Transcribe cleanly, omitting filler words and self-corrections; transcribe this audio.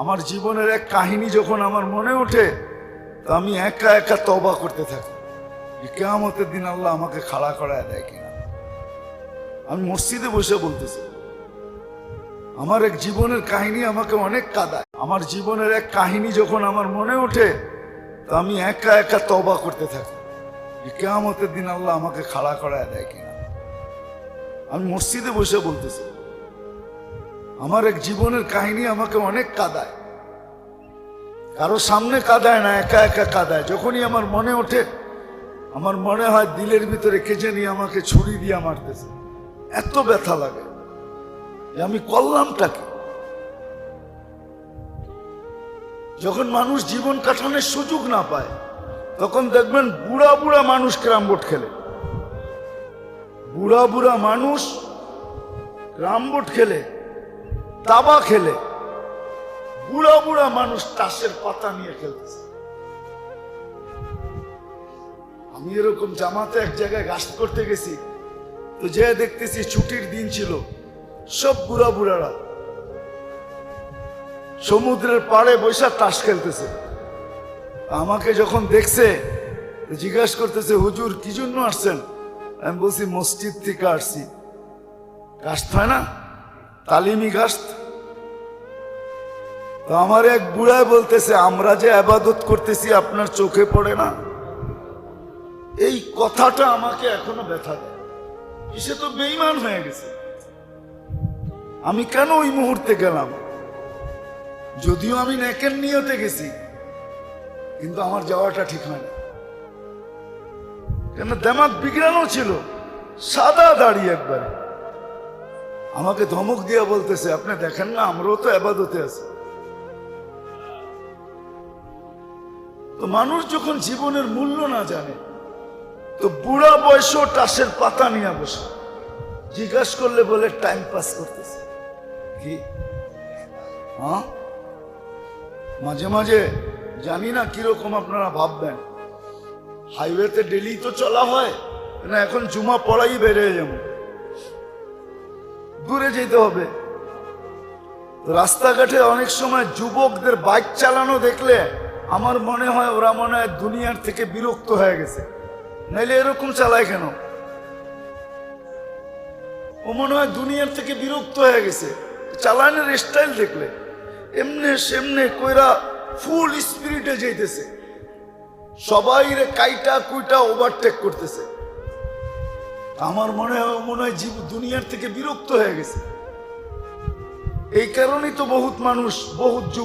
আমার জীবনের এক কাহিনী যখন আমার মনে ওঠে তো আমি একা একা তওবা করতে থাকি যে কিয়ামতের দিন আল্লাহ আমাকে খাড়া করায় দেয় কিনা। আমি মসজিদে বসে বলতেছি আমার এক জীবনের কাহিনী আমাকে অনেক কাঁদায়। আমার জীবনের এক কাহিনী যখন আমার মনে ওঠে তো আমি একা একা তওবা করতে থাকি যে কিয়ামতের দিন আল্লাহ আমাকে খাড়া করায় দেয় কিনা। আমি মসজিদে বসে বলতেছি আমার এক জীবনের কাহিনী আমাকে অনেক কাঁদায়। কারো সামনে কাঁদায় না, একা একা কাঁদায়। যখনই আমার মনে ওঠে আমার মনে হয় দিলের ভিতরে কে জানি আমাকে ছুরি দিয়ে মারতেছে। এত ব্যথা লাগে যে আমি করলামটা কি। যখন মানুষ জীবন কাটানোর সুযোগ না পায় তখন দেখবেন বুড়া বুড়া মানুষ ক্যারাম বোর্ড খেলে, বুড়া বুড়া মানুষ ক্যারাম বোর্ড খেলে, দাবা খেলে, বুড়া বুড়া মানুষ তাসের পাতা নিয়ে খেলতেছে। আমি এরকম জামাতে এক জায়গায় গাছ করতে গেছি তো যে দেখতেছি ছুটির দিন ছিল, সব বুড়া বুড়ারা সমুদ্রের পাড়ে বৈশা তাস খেলতেছে। আমাকে যখন দেখছে জিজ্ঞাসা করতেছে হুজুর কি জন্য আসছেন? আমি বলছি মসজিদ থেকে আসছি। গাছ হয় না তালিমি গাছ। তো আমার এক বুড়ায় বলতেছে আমরা যে ইবাদত করতেছি আপনার চোখে পড়ে না? এই কথাটা আমাকে এখনো ব্যথা দেয়। সে তো বেঈমান হয়ে গেছে। আমি কেন ওই মুহূর্তে গেলাম? যদিও আমি নেকের নিয়তে গেছি কিন্তু আমার যাওয়াটা ঠিক হয় না। কেন দেমাগ বিগড়ানো ছিল, সাদা দাড়ি একবারে। আমাকে ধমক দিয়ে বলতেছে আপনি দেখেন না আমরাও তো ইবাদতে আছি। তো মানুষ যখন জীবনের মূল্য না জানে তো বুড়া বয়সও তাসের পাতা নিয়ে বসে, জিজ্ঞাসা করলে বলে টাইম পাস করতেছে। কি হ্যাঁ, মাঝে মাঝে জানি না কিরকম আপনারা ভাববেন, হাইওয়েতে ডেলি তো চলা হয় না, এখন জুমা পড়াই বেরিয়ে যাবো, দূরে যেতে হবে। রাস্তাঘাটে অনেক সময় যুবকদের বাইক চালানো দেখলে আমার মনে হয় ওরা মনে হয় দুনিয়ার থেকে বিরক্ত হয়ে গেছে, নাইলে এরকম চালায় কেন? ও মনে হয় দুনিয়ার থেকে বিরক্ত হয়ে গেছে। চালানোর স্টাইল দেখলে এমনে সেমনে কইরা ফুল স্পিরিটে যাইতেছে, সবাই রে কাইটা কুইটা ওভারটেক করতেছে। আমার মনে হয় দুনিয়ার থেকে বিরক্ত হয়ে গেছে। এই কারণেই তো বহুত মানুষ বহুত